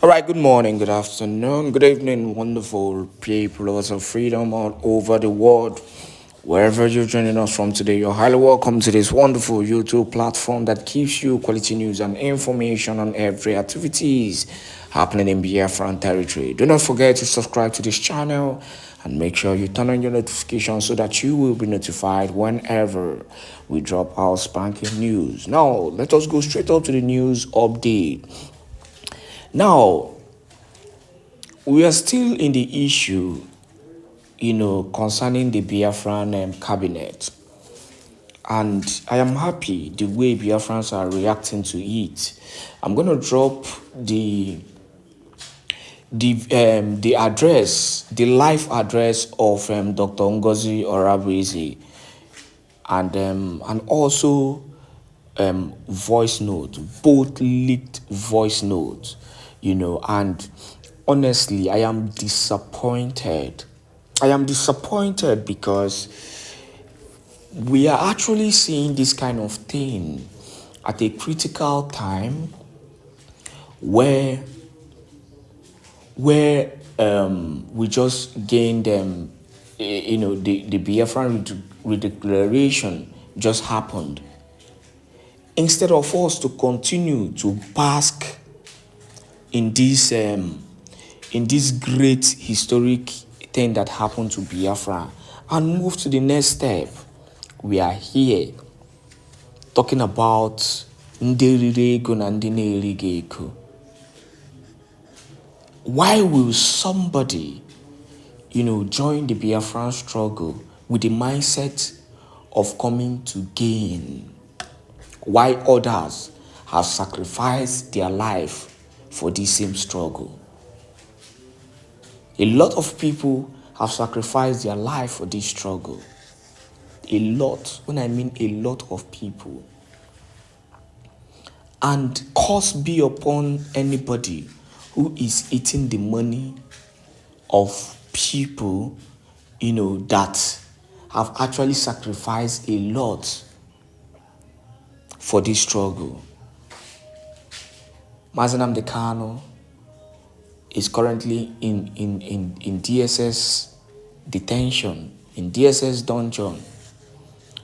All right, good morning, good afternoon, good evening, wonderful people, lovers of freedom all over the world. Wherever you're joining us from today, you're highly welcome to this wonderful YouTube platform that gives you quality news and information on every activities happening in Biafran territory. Do not forget to subscribe to this channel and make sure you turn on your notifications so that you will be notified whenever we drop our spanking news. Now, let us go straight up to the news update. Now, we are still in the issue, concerning the Biafran cabinet. And I am happy the way Biafrans are reacting to it. I'm going to drop the address, the live address of Dr. Ngozi Orabuezi, and also voice note, both leaked voice notes, and honestly, I am disappointed. I am disappointed because we are actually seeing this kind of thing at a critical time where we just gained the Biafran redeclaration just happened. Instead of us to continue to bask in this great historic thing that happened to Biafra and move to the next step, we are here talking about nderire ego na ndị na-erighị ego. Why will somebody, join the Biafran struggle with the mindset of coming to gain, while others have sacrificed their life for this same struggle? A lot of people have sacrificed their life for this struggle. A lot, when I mean a lot of people. And curse be upon anybody who is eating the money of people, that have actually sacrificed a lot for this struggle. Mazi Nnamdi Kanu is currently in DSS detention, in DSS dungeon.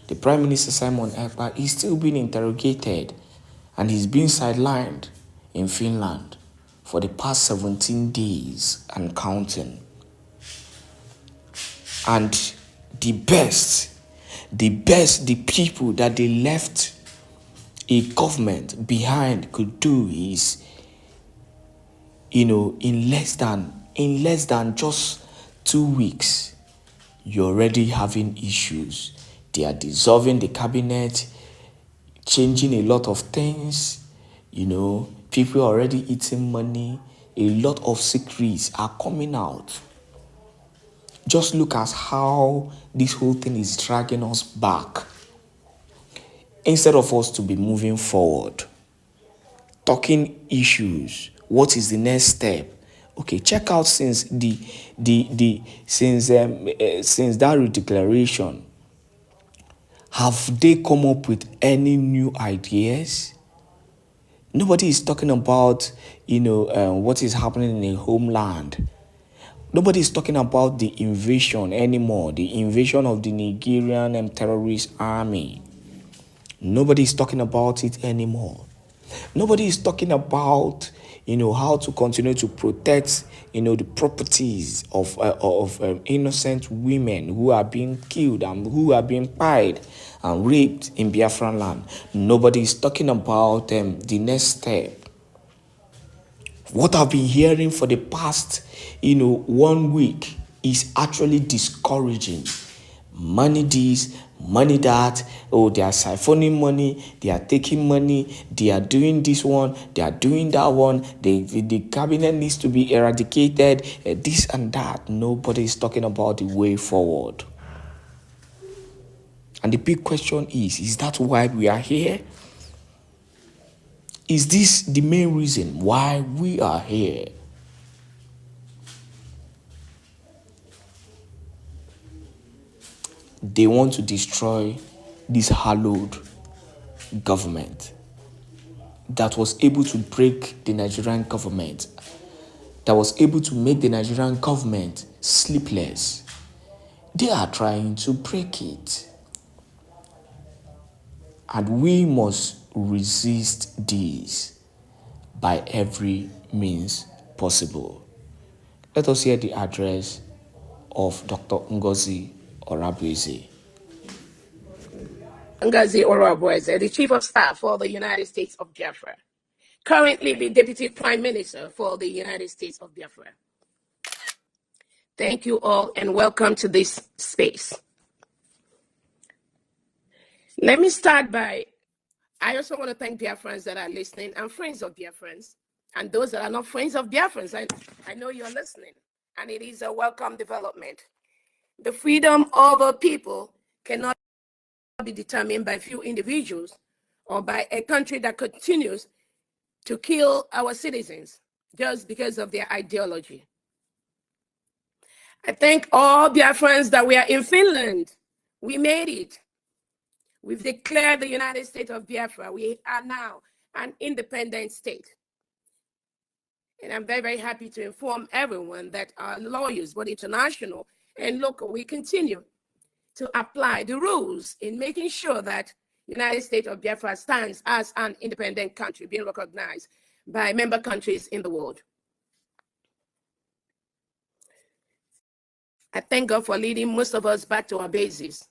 The Prime Minister Simon Ekpa is still being interrogated, and he's been sidelined in Finland for the past 17 days and counting. And the people that they left a government behind could do is, in less than just 2 weeks, you're already having issues. They are dissolving the cabinet, changing a lot of things, people are already eating money. A lot of secrets are coming out. Just look at how this whole thing is dragging us back. Instead of us to be moving forward, talking issues, what is the next step? Okay, check out since since that redeclaration. Have they come up with any new ideas? Nobody is talking about, what is happening in the homeland. Nobody is talking about the invasion anymore, the invasion of the Nigerian terrorist army. Nobody is talking about it anymore. Nobody is talking about, how to continue to protect, the properties of innocent women who are being killed and who are being pied and raped in Biafran land. Nobody is talking about the next step. What I've been hearing for the past, 1 week is actually discouraging. Money this, money that. Oh, they are siphoning money, they are taking money, they are doing this one, they are doing that one. The cabinet needs to be eradicated, this and that. Nobody is talking about the way forward. And the big question is that why we are here? Is this the main reason why we are here? They want to destroy this hallowed government that was able to break the Nigerian government that was able to make the Nigerian government sleepless. They are trying to break it. And we must resist this by every means possible. Let us hear the address of Dr. Ngozi Orabueze. Ngozi Orabueze, the Chief of Staff for the United States of Biafra, currently the Deputy Prime Minister for the United States of Biafra. Thank you all and welcome to this space. Let me start by, I also want to thank Biafrans that are listening and friends of Biafrans, and those that are not friends of Biafrans. I know you're listening, and it is a welcome development. The freedom of a people cannot be determined by few individuals or by a country that continues to kill our citizens just because of their ideology. I thank all Biafrans that we are in Finland. We made it. We've declared the United States of Biafra. We are now an independent state. And I'm very, very happy to inform everyone that our lawyers, both international and local, we continue to apply the rules in making sure that United States of Biafra stands as an independent country being recognized by member countries in the world. I thank God for leading most of us back to our bases.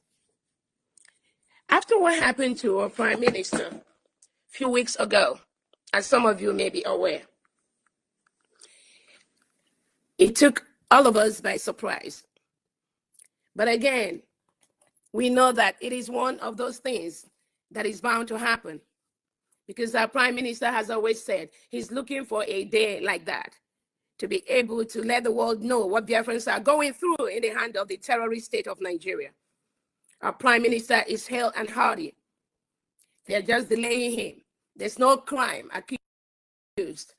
After what happened to our Prime Minister a few weeks ago, as some of you may be aware, it took all of us by surprise. But again, we know that it is one of those things that is bound to happen, because our Prime Minister has always said he's looking for a day like that to be able to let the world know what Biafrans are going through in the hand of the terrorist state of Nigeria. Our Prime Minister is hale and hearty. They're just delaying him. There's no crime accused.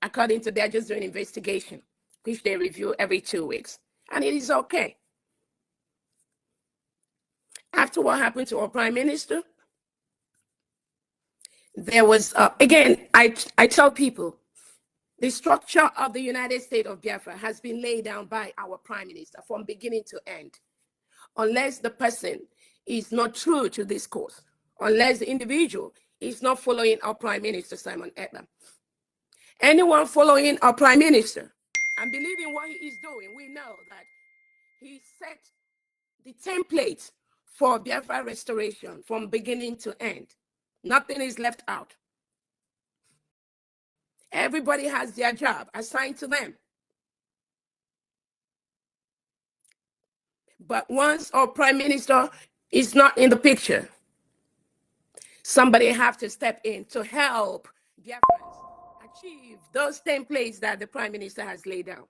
According to they're just doing investigation, which they review every 2 weeks. And it is okay. After what happened to our Prime Minister, there was, again, I tell people, the structure of the United States of Biafra has been laid down by our Prime Minister from beginning to end. Unless the person is not true to this course, unless the individual is not following our Prime Minister, Simon Ekpa. Anyone following our Prime Minister and believing what he is doing, we know that he set the template for Biafra restoration from beginning to end. Nothing is left out. Everybody has their job assigned to them. But once our Prime Minister is not in the picture, somebody have to step in to help Biafrans achieve those templates that the Prime Minister has laid down.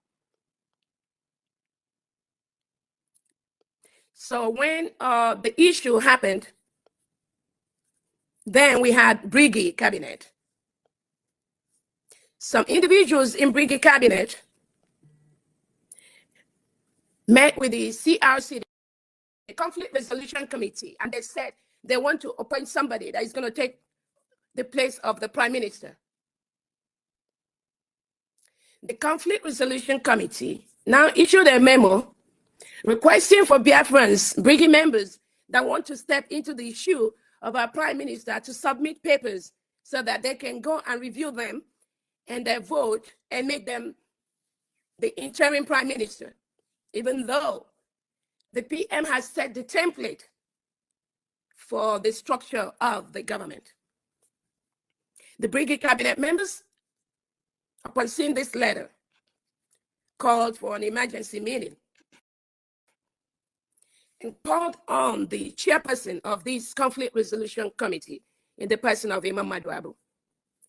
So when the issue happened, then we had Brigade Cabinet. Some individuals in Brigade Cabinet met with the CRC, the Conflict Resolution Committee, and they said they want to appoint somebody that is going to take the place of the Prime Minister. The Conflict Resolution Committee now issued a memo requesting for Biafrans, Brigade members that want to step into the issue of our Prime Minister to submit papers so that they can go and review them and they vote and make them the interim Prime Minister, even though the PM has set the template for the structure of the government. The Brigade Cabinet members, upon seeing this letter, called for an emergency meeting and called on the chairperson of this Conflict Resolution Committee in the person of Imam Madwabu.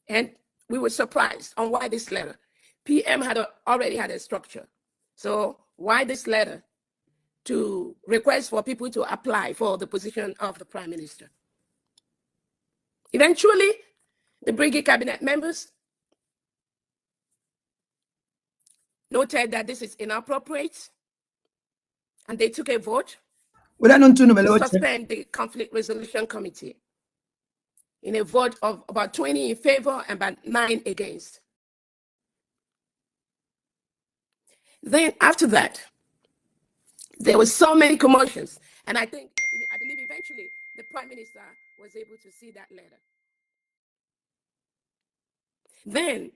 And we were surprised on why this letter. PM had already had a structure. So why this letter to request for people to apply for the position of the Prime Minister? Eventually, the Brigade Cabinet members noted that this is inappropriate, and they took a vote to suspend the Conflict Resolution Committee in a vote of about 20 in favor and about 9 against. Then after that, there were so many commotions. And I believe eventually the Prime Minister was able to see that letter. Then,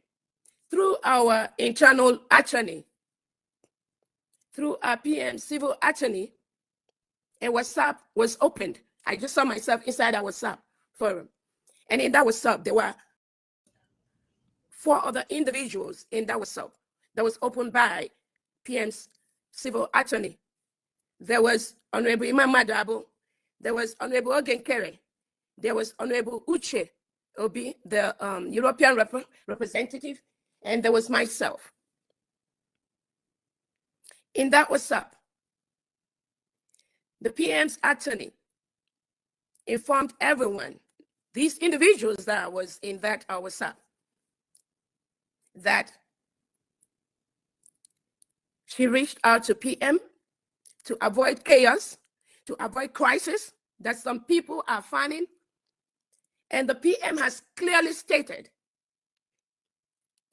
through our internal attorney, through our PM civil attorney, a WhatsApp was opened. I just saw myself inside our WhatsApp forum. And in that WhatsApp, there were 4 other individuals in that WhatsApp that was opened by PM's civil attorney. There was Honorable Imam Madabo, there was Honorable Ogenkere, there was Honorable Uche Obi, the European representative, and there was myself. In that WhatsApp, the PM's attorney informed everyone, these individuals that was in that WhatsApp, that she reached out to PM to avoid chaos, to avoid crisis that some people are finding. And the PM has clearly stated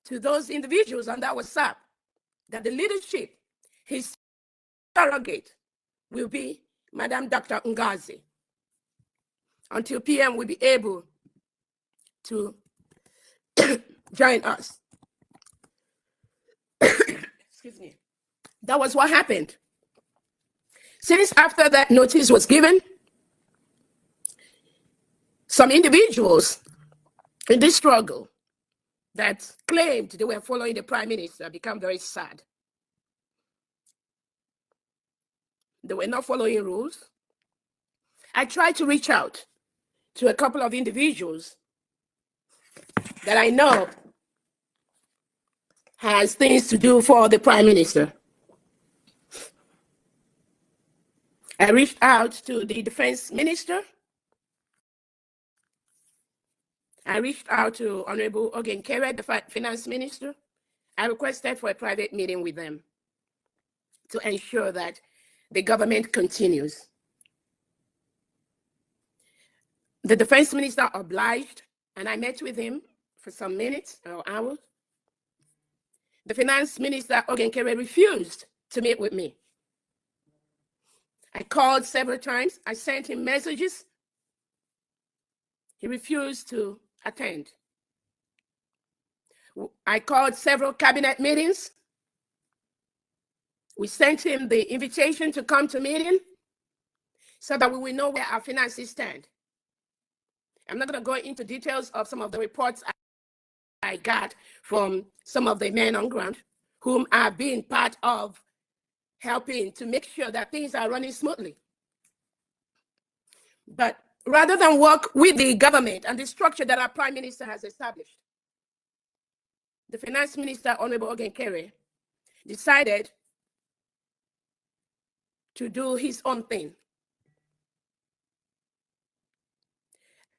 to those individuals on that WhatsApp that the leadership, his surrogate, will be Madam Dr. Ngozi, until PM will be able to join us. Excuse me. That was what happened. Since after that notice was given, some individuals in this struggle that claimed they were following the Prime Minister become very sad. They were not following rules. I tried to reach out to a couple of individuals that I know has things to do for the Prime Minister. I reached out to the Defense Minister. I reached out to Honorable Ogenkere, the Finance Minister. I requested for a private meeting with them to ensure that the government continues. The Defense Minister obliged, and I met with him for some minutes or hours. The Finance Minister, Ogenkere, refused to meet with me. I called several times. I sent him messages. He refused to attend. I called several cabinet meetings. We sent him the invitation to come to meeting so that we will know where our finances stand. I'm not going to go into details of some of the reports I got from some of the men on ground, whom I've been part of helping to make sure that things are running smoothly. But rather than work with the government and the structure that our Prime Minister has established, the Finance Minister, Honorable Ogenkere, decided to do his own thing.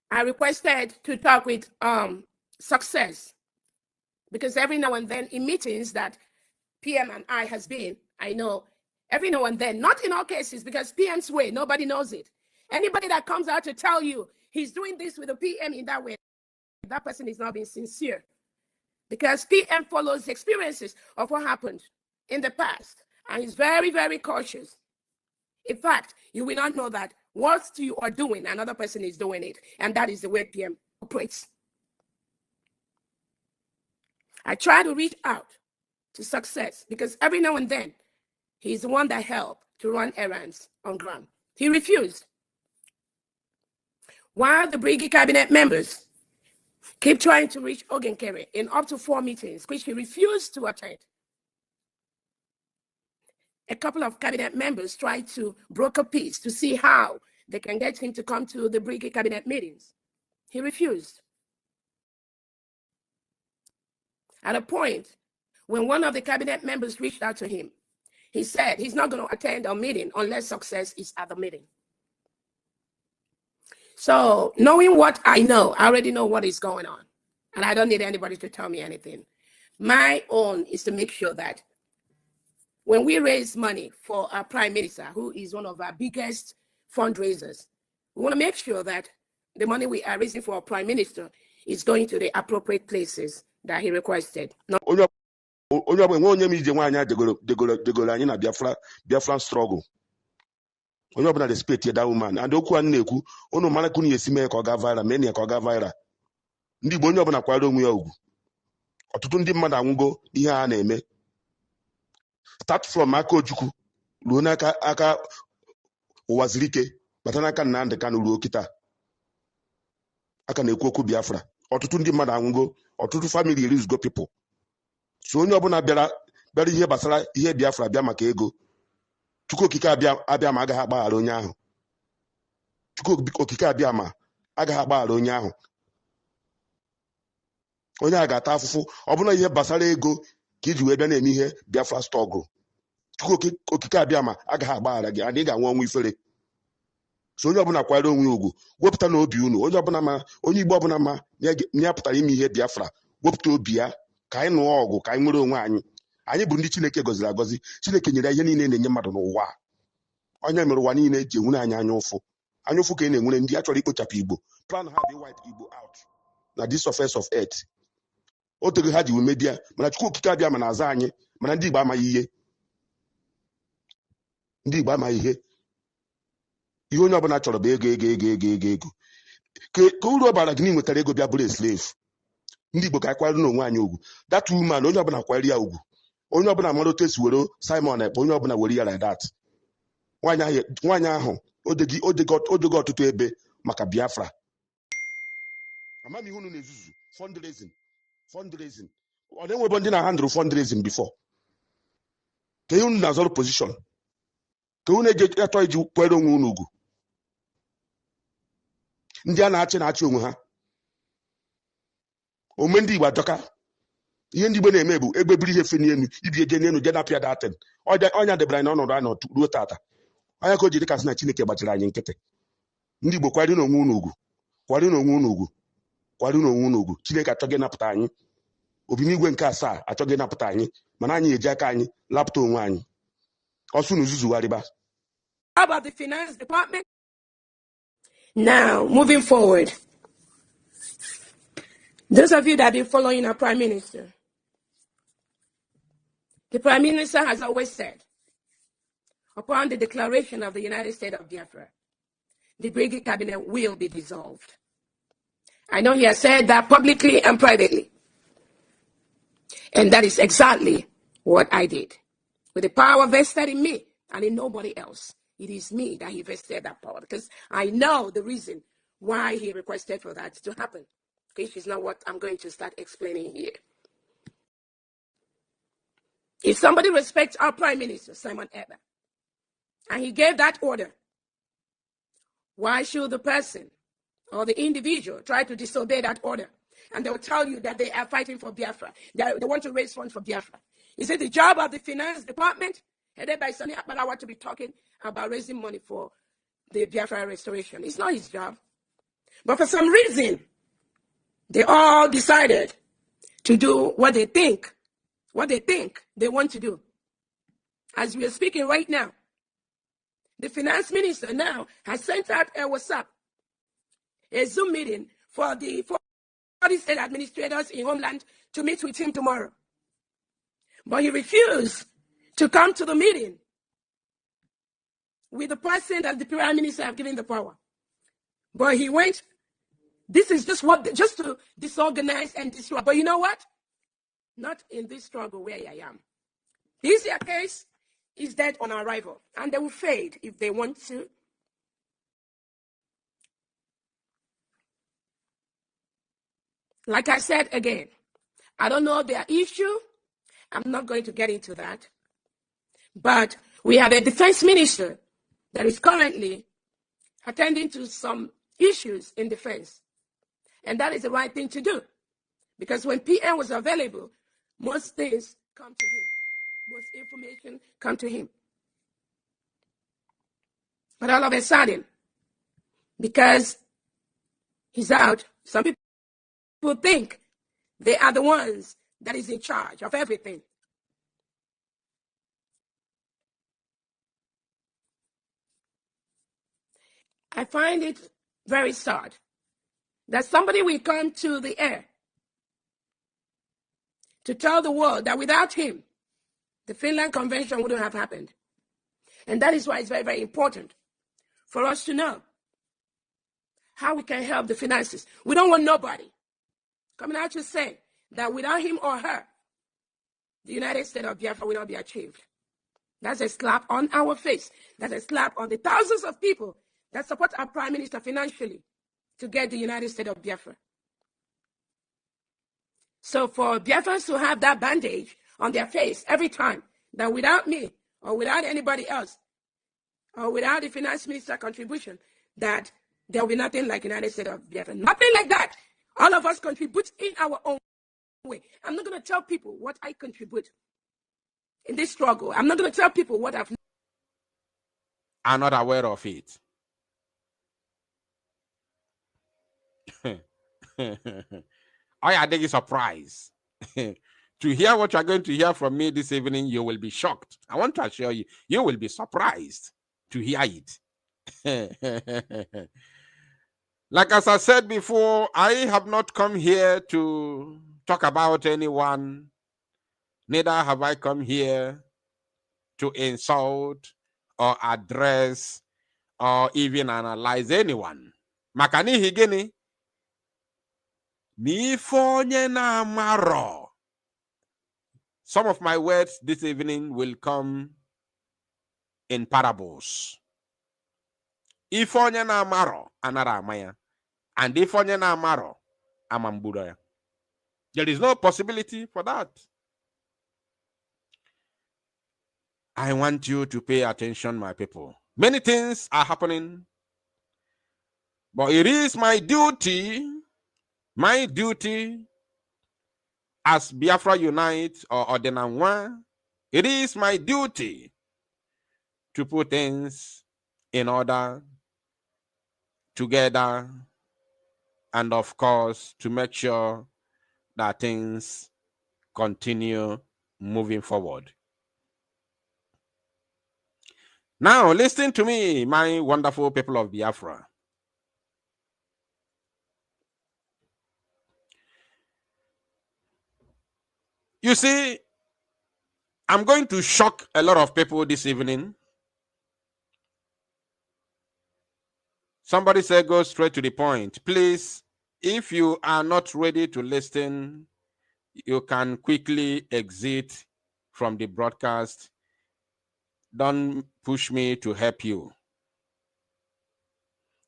I requested to talk with Success, because every now and then in meetings that PM and I has been, I know every now and then, not in all cases, because PM's way, nobody knows it. Anybody that comes out to tell you he's doing this with the PM in that way, that person is not being sincere. Because PM follows the experiences of what happened in the past, and he's very, very cautious. In fact, you will not know that what you are doing, another person is doing it, and that is the way PM operates. I try to reach out to Success, because every now and then, he's the one that helped to run errands on ground. He refused. While the Brigade cabinet members keep trying to reach Ogenkere in up to 4 meetings, which he refused to attend. A couple of cabinet members tried to broker peace to see how they can get him to come to the Brigade cabinet meetings. He refused. At a point, when one of the cabinet members reached out to him, he said he's not going to attend a meeting unless Success is at the meeting. So knowing what I know, I already know what is going on, and I don't need anybody to tell me anything. My own is to make sure that when we raise money for our Prime Minister, who is one of our biggest fundraisers, we want to make sure that the money we are raising for our Prime Minister is going to the appropriate places that he requested. onye onye ọbụla nwe onye m ije nwaanyị a degoro anyị na Biafra struggle. Onye ọbụla respect that woman. And okwu a na-ekwu unu mara ka unu esi mee ka ọ gaa viral, mee ya ka ọ gaa viral. Ndị Igbo onye ọbụla kwara onwe ya ugwu. Ọtụtụ ndị mmadụ anwụgo ihe a na-eme. Start from aka Ojukwu ruo n'aka aka ụwa ziri ike bata n'aka Nnamdị Kanụ ruo kịta aka na-ekwu okwu Biafra. Ọtụtụ ndị mmadụ anwụgo, ọtụtụ family lose people. So onye ọbụla bịara ihe gbasara ihe Biafra bịa maka ego, Chukwu okike abịa ma agaghị agbaghara onye ahụ. Chukwu okike abịa ma agaghị agbaghara onye ahụ. Onye a ga-ata afụfụ ọ bụla ihe gbasara ego ka iji wee bịa na-eme ihe Biafra struggle. Chukwu okike abịa ma agaghị agbaghara gị, adị ga-anwụ ọnwụ ifere. So onye ọbụla kwara onwe ugwu, wepụta n'obi unu. Onye Igbo ọbụla ma ya pụtara ime ihe Biafra, wepụta obi ya ka anyị nụọ ọgụ, ka anyị nwere onwe anyị. Anyị bụ ndị Chineke gọziri agọzi. Chineke nyere ihe niile na-enye mmadụ n'ụwa. Onye mere ụwa niile ji enwere anyị anya ụfụ. Anya ụfụ ka ị na-enwere ndị a chọrọ ikpochapụ Igbo. Plan ha bụ wipe Igbo out na this surface of earth. Otogo ha ji wee mebia, mana Chukwu okike abịa ma na-aza anyị, mana ndị Igbo amaghị ihe. Ndị Igbo amaghị ihe. Ihe onye ọbụla chọrọ bụ ego. Ka uru ọ bara gị na nwetara ego bịa bụrụ slave. Ndị Igbo ka anyị kwanyere n'onwe anyị ugwu. That woman, onye ọbụla kwanyere ya ugwu. Onye ọbụla mara otu esi were Simon ekpe, onye ọbụla were ya like that. Nwaanyị ahụ odego ọtụtụ ebe maka Biafra. Amam ihe unu na-ezuzu fundraising. Ọ na-enwebe ndị na-handle fundraising before. Ka ihe unu na-azọrọ position. Ka unu achọ iji kwere onwe unu ugwu. Ndị a na-achị onwe ha. Ome ndị Igbo ajọka. Ihe ndị Igbo na-eme bụ egbebiri ihe feni enu, ibi eje n'enu je napịa datin. Ọnya debere anyị n'ọnọdụ anyị ruo tata. Onye ka o ji dịka sị na Chineke gbachiri anyị nkịtị. Ndị Igbo kwari n'onwe unu ugwu. Chineke achọghị ịnapụta anyị. Obinigwe nke 7 achọghị ịnapụta anyị, mana anyị eji aka anyị lapụta onwe anyị. Ọsụ na uzuzugharịba. How about the finance department? Now, moving forward. Those of you that have been following our Prime Minister, the Prime Minister has always said, upon the declaration of the United States of Biafra, the Brigade Cabinet will be dissolved. I know he has said that publicly and privately. And that is exactly what I did. With the power vested in me and in nobody else. It is me that he vested that power, because I know the reason why he requested for that to happen. Which is not what I'm going to start explaining here. If somebody respects our Prime Minister, Simon Eber, and he gave that order, why should the person or the individual try to disobey that order? And they will tell you that they are fighting for Biafra. They want to raise funds for Biafra. Is it the job of the finance department, headed by Sonny Akbalawa, to be talking about raising money for the Biafra restoration? It's not his job. But for some reason, they all decided to do what they think they want to do. As we are speaking right now, the finance minister now has sent out a WhatsApp, a Zoom meeting for the 40 state administrators in Homeland to meet with him tomorrow. But he refused to come to the meeting with the person that the Prime Minister have given the power. But he went. This is just to disorganize and destroy. But you know what? Not in this struggle where I am. This case is dead on arrival, and they will fade if they want to. Like I said again, I don't know their issue. I'm not going to get into that. But we have a defense minister that is currently attending to some issues in defense. And that is the right thing to do. Because when PM was available, most things come to him. Most information come to him. But all of a sudden, because he's out, some people think they are the ones that is in charge of everything. I find it very sad that somebody will come to the air to tell the world that without him, the Finland Convention wouldn't have happened. And that is why it's very, very important for us to know how we can help the finances. We don't want nobody coming out to say that without him or her, the United States of Biafra will not be achieved. That's a slap on our face. That's a slap on the thousands of people that support our Prime Minister financially to get the United States of Biafra. So for Biafrans to have that bandage on their face every time, that without me or without anybody else, or without the finance minister contribution, that there will be nothing like United States of Biafra. Nothing like that. All of us contribute in our own way. I'm not going to tell people what I contribute in this struggle. I'm not going to tell people what I've... I'm not aware of it. I think it's a surprise. To hear what you're going to hear from me this evening, you will be shocked. I want to assure you, you will be surprised to hear it. Like as I said before, I have not come here to talk about anyone. Neither have I come here to insult or address or even analyze anyone. Makani higeni ni fonye na maro. Some of my words this evening will come in parables. Ifonye na maro anara amaya, and ifonye na maro amambudaya. There is no possibility for that. I want you to pay attention, my people. Many things are happening, but it is my duty as Biafra Unite or Odenanwa, it is my duty to put things in order together, and of course to make sure that things continue moving forward. Now, listen to me, my wonderful people of Biafra. You see, I'm going to shock a lot of people this evening. Somebody said, go straight to the point. Please, if you are not ready to listen, you can quickly exit from the broadcast. Don't push me to help you.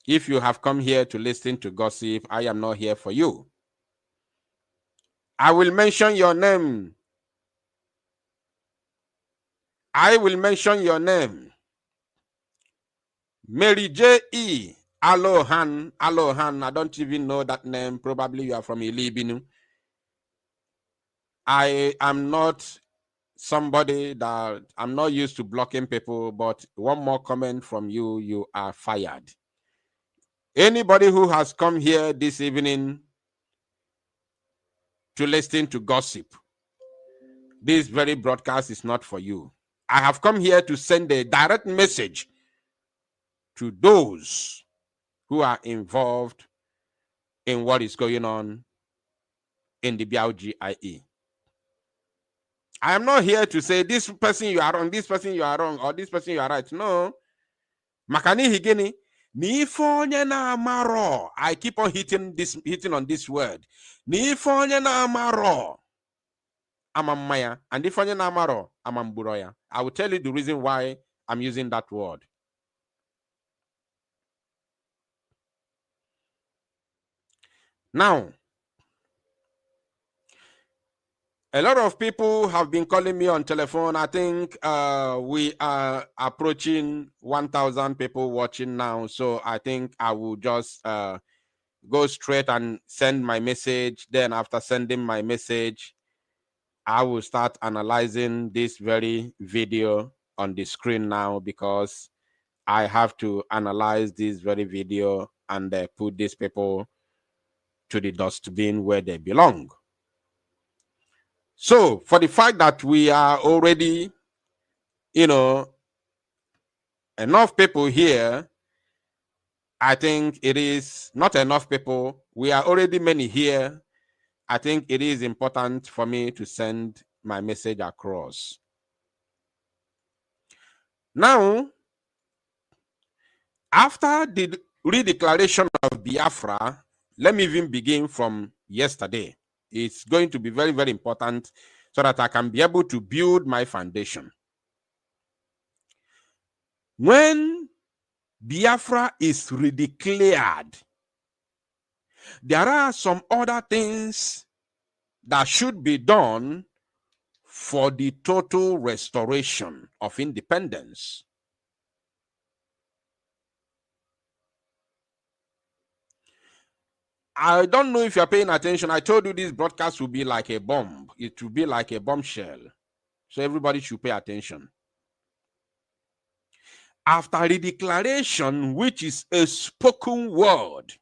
If you have come here to listen to gossip, I am not here for you. I will mention your name. I will mention your name. Mary J. E. Alohan. Alohan. I don't even know that name. Probably you are from Ilibinu. I am not somebody that I'm not used to blocking people, but one more comment from you, you are fired. Anybody who has come here this evening to listen to gossip, this very broadcast is not for you. I have come here to send a direct message to those who are involved in what is going on in the BLGIE. I am not here to say this person you are wrong, this person you are wrong, or this person you are right. No. Makani higeni ni fonye na amaro. I keep on hitting on this word. Ni fonye na amaro. Amamaya. And if fonye na amaro, amamburoya. I will tell you the reason why I'm using that word. Now, a lot of people have been calling me on telephone. I think we are approaching 1,000 people watching now. So I think I will just go straight and send my message. Then after sending my message, I will start analyzing this very video on the screen now, because I have to analyze this very video and put these people to the dustbin where they belong. So for the fact that we are already, enough people here, I think it is not enough people. We are already many here. I think it is important for me to send my message across. Now, after the redeclaration of Biafra, let me even begin from yesterday. It's going to be very, very important so that I can be able to build my foundation. When Biafra is redeclared, there are some other things that should be done for the total restoration of independence. I don't know if you're paying attention. I told you this broadcast will be like a bomb. It will be like a bombshell. So everybody should pay attention. After the declaration, which is a spoken word,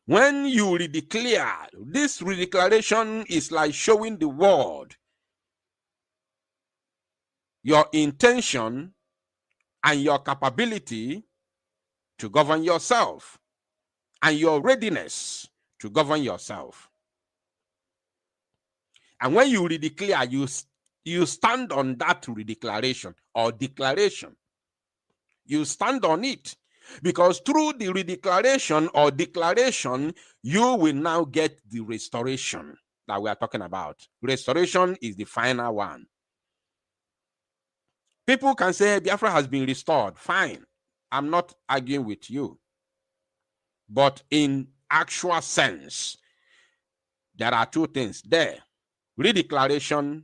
when you redeclare, this redeclaration is like showing the world your intention and your capability to govern yourself and your readiness to govern yourself. And when you redeclare, you stand on that redeclaration or declaration. You stand on it. Because through the redeclaration or declaration, you will now get the restoration that we are talking about. Restoration is the final one. People can say Biafra has been restored. Fine. I'm not arguing with you. But in actual sense, there are two things there: redeclaration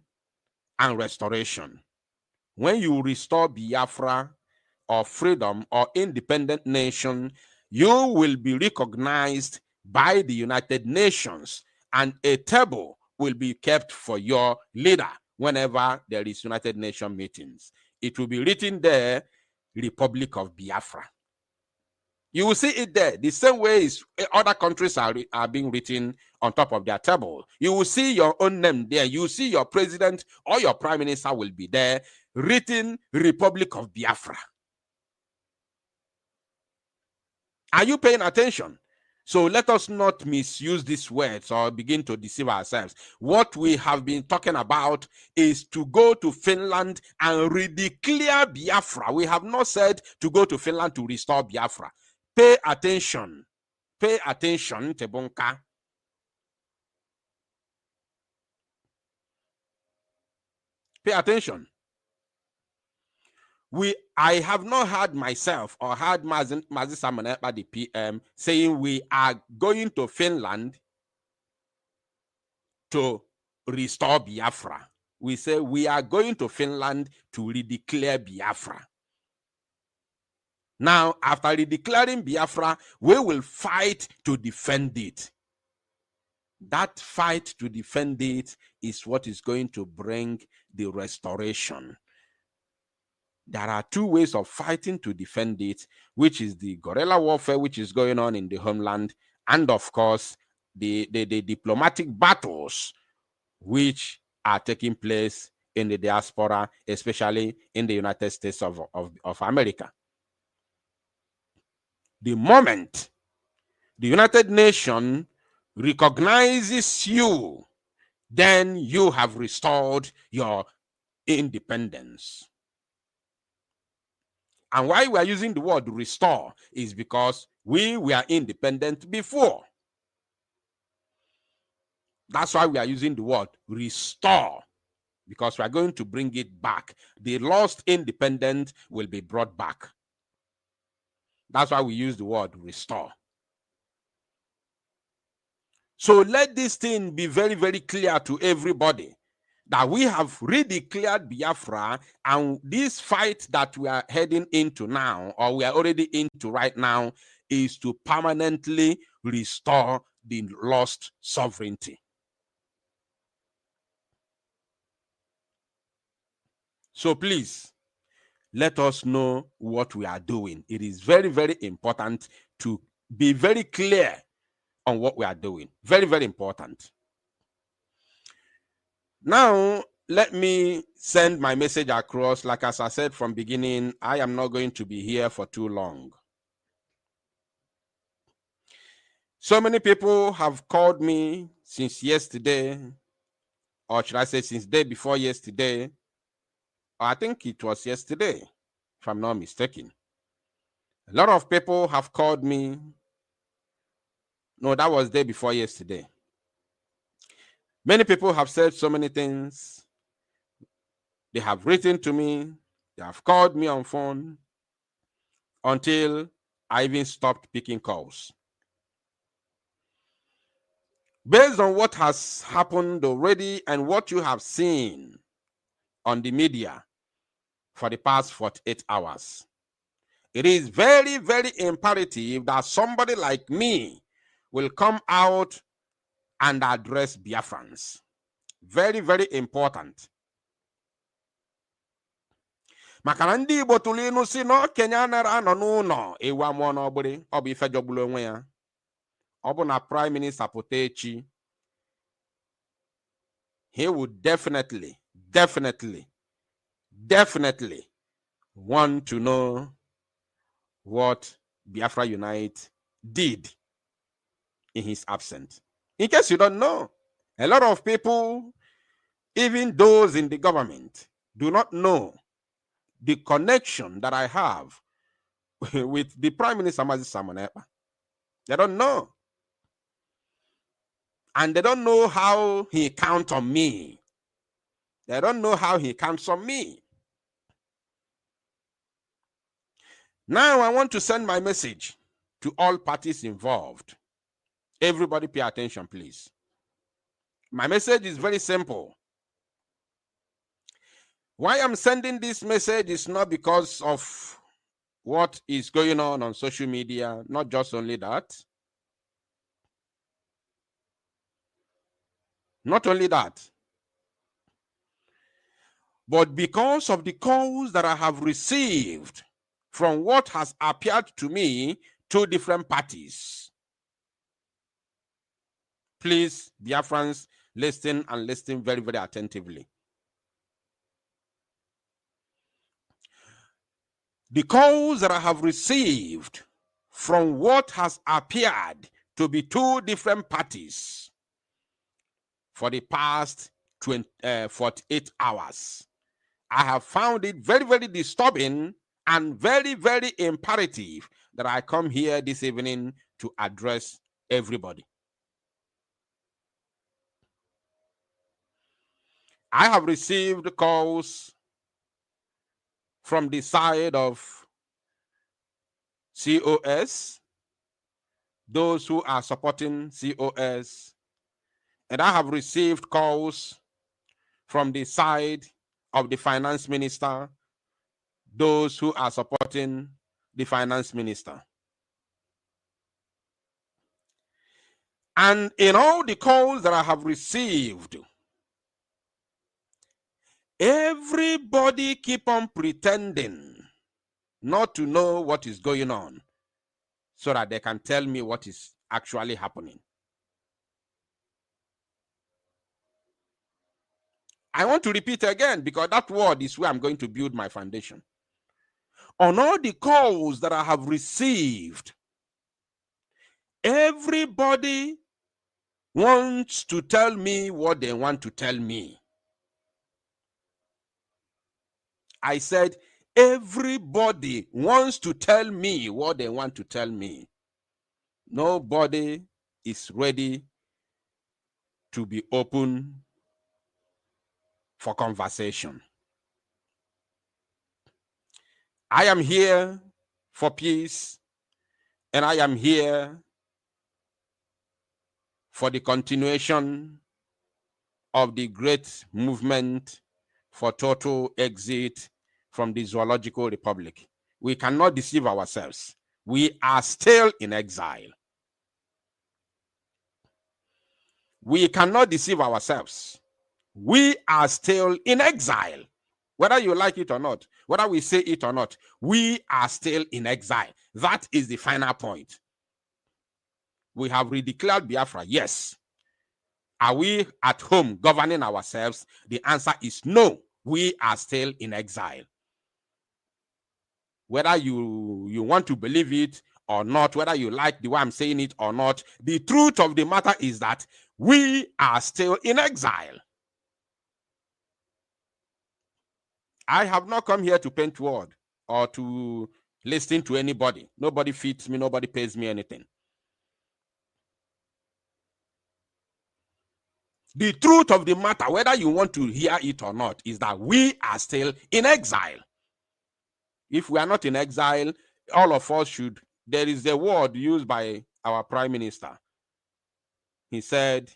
and restoration. When you restore Biafra or freedom or independent nation, you will be recognized by the United Nations, and a table will be kept for your leader whenever there is United Nations meetings. It will be written there, Republic of Biafra. You will see it there, the same way as other countries are being written on top of their table. You will see your own name there. You will see your president or your prime minister will be there, written Republic of Biafra. Are you paying attention? So let us not misuse these words or begin to deceive ourselves. What we have been talking about is to go to Finland and redeclare Biafra. We have not said to go to Finland to restore Biafra. Pay attention. Pay attention, Tebonka. Pay attention. I have not heard myself or heard Mazi Samanepa, the PM, saying we are going to Finland to restore Biafra. We say we are going to Finland to redeclare Biafra. Now, after redeclaring Biafra, we will fight to defend it. That fight to defend it is what is going to bring the restoration. There are two ways of fighting to defend it, which is the guerrilla warfare, which is going on in the homeland, and of course, the diplomatic battles, which are taking place in the diaspora, especially in the United States of America. The moment the United Nations recognizes you, then you have restored your independence. And why we are using the word restore is because we were independent before. That's why we are using the word restore, because we are going to bring it back. The lost independence will be brought back. That's why we use the word restore. So let this thing be very, very clear to everybody that we have redeclared Biafra, and this fight that we are heading into now, or we are already into right now, is to permanently restore the lost sovereignty. So please, let us know what we are doing. It is very, very important to be very clear on what we are doing. Very, very important. Now, let me send my message across. Like as I said from beginning, I am not going to be here for too long. So many people have called me since yesterday or should I say since day before yesterday, or I think it was yesterday, if I'm not mistaken. A lot of people have called me. No, that was day before yesterday. Many people have said so many things. They have written to me. They have called me on phone until I even stopped picking calls. Based on what has happened already and what you have seen on the media for the past 48 hours, it is very, very imperative that somebody like me will come out and address Biafrans. Very, very important. maka na ndị Igbo tụrụ inu si na okenye anara anọ n'ụlọ ewu amụọ n'ọgbịrị, ọ bụ ife jọgburu onwe ya. Ọ bụ na prime minister pụta echi, he would definitely want to know what Biafra Unite did in his absence. In case you don't know, a lot of people, even those in the government, do not know the connection that I have with the Prime Minister Mazi Samonepa. They don't know. And they don't know how he counts on me. They don't know how he counts on me. Now I want to send my message to all parties involved. Everybody pay attention, please. My message is very simple. Why I'm sending this message is not because of what is going on social media, not just only that. Not only that, but because of the calls that I have received from what has appeared to me two different parties. Please, Biafrans, listen and listen very, very attentively. The calls that I have received from what has appeared to be two different parties for the past 48 hours, I have found it very, very disturbing and very, very imperative that I come here this evening to address everybody. I have received calls from the side of COS, those who are supporting COS, and I have received calls from the side of the finance minister, those who are supporting the finance minister. And in all the calls that I have received, everybody keep on pretending not to know what is going on so that they can tell me what is actually happening. I want to repeat again because that word is where I'm going to build my foundation. On all the calls that I have received, everybody wants to tell me what they want to tell me. I said, everybody wants to tell me what they want to tell me. Nobody is ready to be open for conversation. I am here for peace, and I am here for the continuation of the great movement for total exit from the Zoological Republic. We cannot deceive ourselves. We are still in exile. We cannot deceive ourselves. We are still in exile. Whether you like it or not, whether we say it or not, we are still in exile. That is the final point. We have redeclared Biafra, yes. Are we at home governing ourselves? The answer is no. We are still in exile. Whether you want to believe it or not, whether you like the way I'm saying it or not, the truth of the matter is that we are still in exile. I have not come here to paint word or to listen to anybody. Nobody feeds me, nobody pays me anything. The truth of the matter, whether you want to hear it or not, is that we are still in exile. If we are not in exile, all of us should. There is a word used by our prime minister. He said,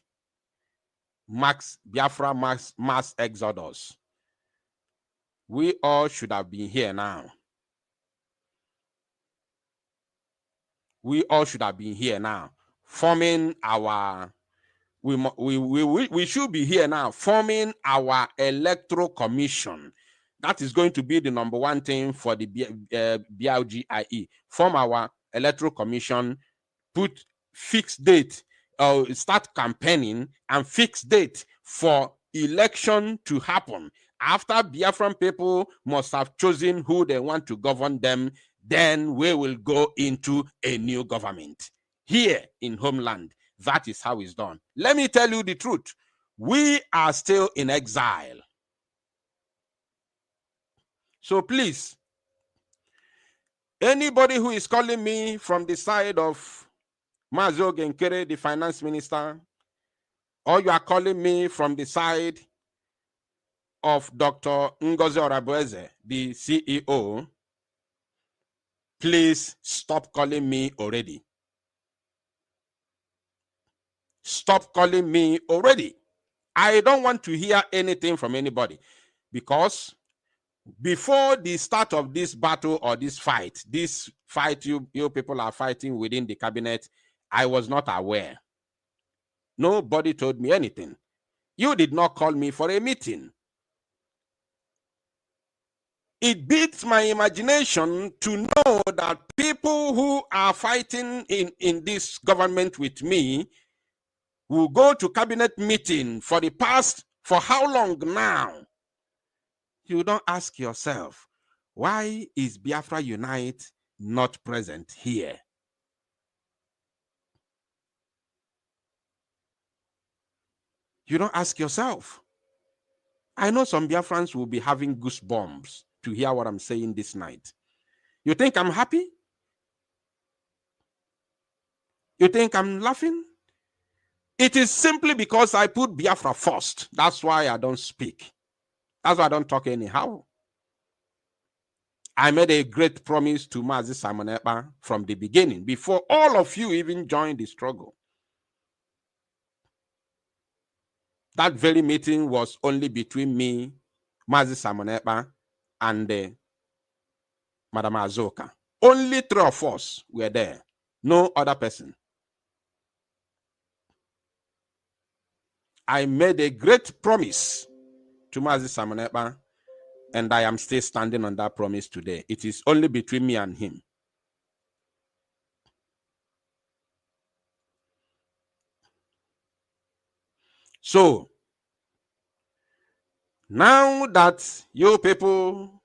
Biafra mass exodus. We all should have been here now. We all should have been here now, forming our. We should be here now, forming our electoral commission. That is going to be the number one thing for the BLGIE. Form our electoral commission, put fixed date, start campaigning and fixed date for election to happen. After Biafran people must have chosen who they want to govern them, then we will go into a new government. Here in homeland, that is how it's done. Let me tell you the truth. We are still in exile. So please, anybody who is calling me from the side of Mazo Genkere, the finance minister, or you are calling me from the side of Dr. Ngozi Orabueze, the CEO, please stop calling me already. Stop calling me already. I don't want to hear anything from anybody, because before the start of this battle or this fight you people are fighting within the cabinet, I was not aware. Nobody told me anything. You did not call me for a meeting. It beats my imagination to know that people who are fighting in this government with me will go to cabinet meeting for how long now? You don't ask yourself, why is Biafra Unite not present here? You don't ask yourself. I know some Biafrans will be having goosebumps to hear what I'm saying this night. You think I'm happy? You think I'm laughing? It is simply because I put Biafra first. That's why I don't speak. That's why I don't talk anyhow. I made a great promise to Mazi Simon Ekpa from the beginning, before all of you even joined the struggle. That very meeting was only between me, Mazi Simon Ekpa, and Madam Azoka. Only 3 of us were there. No other person. I made a great promise to Mazi Simon Ekpa, and I am still standing on that promise today. It is only between me and him. So, now that you people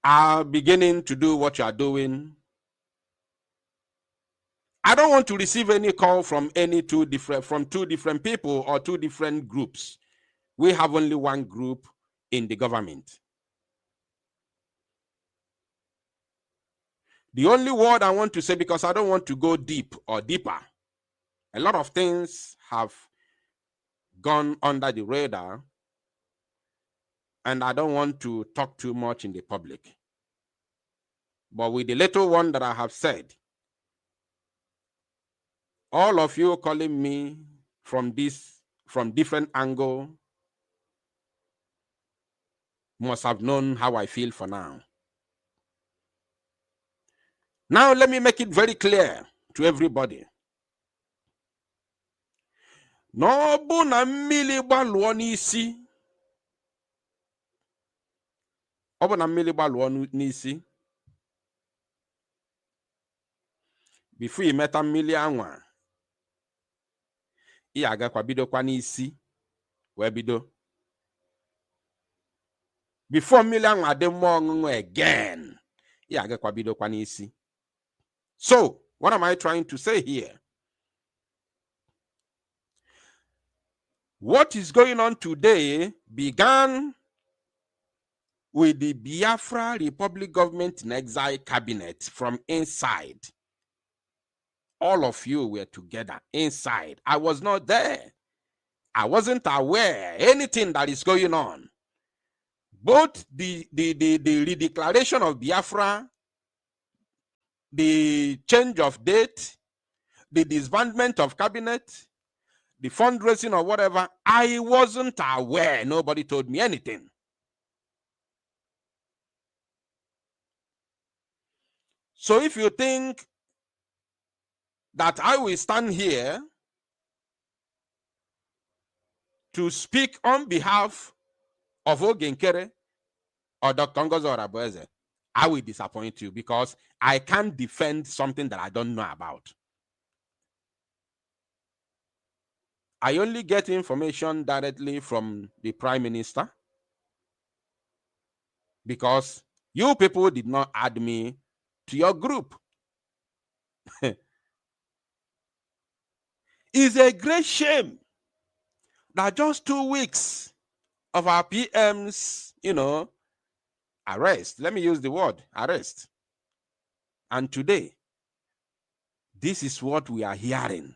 are beginning to do what you are doing, I don't want to receive any call from two different people or 2 different groups. We have only one group in the government. The only word I want to say, because I don't want to go deep or deeper, a lot of things have gone under the radar, and I don't want to talk too much in the public. But with the little one that I have said, all of you calling me from different angle must have known how I feel for now. Now let me make it very clear to everybody. No bụ na mmiri gbalụọ n'isi. Ọ bụ na mmiri gbalụọ n'isi. Before you meta mmiri anwa, ị agakwa bidokwa n'isi wee bido. Before mmiri anwa dị mma ọṅụṅụ again, ị agakwa bidokwa n'isi. So, what am I trying to say here? What is going on today began with the Biafra Republic Government in Exile cabinet from inside. All of you were together inside. I was not there. I wasn't aware anything that is going on. Both the redeclaration of Biafra, the change of date, the disbandment of cabinet, the fundraising or whatever, I wasn't aware. Nobody told me anything. So if you think that I will stand here to speak on behalf of Ogenkere or Dr. Ngozi or Abueze, I will disappoint you because I can't defend something that I don't know about. I only get information directly from the Prime Minister because you people did not add me to your group. It's a great shame that just 2 weeks of our PM's, arrest, let me use the word arrest, and today, this is what we are hearing.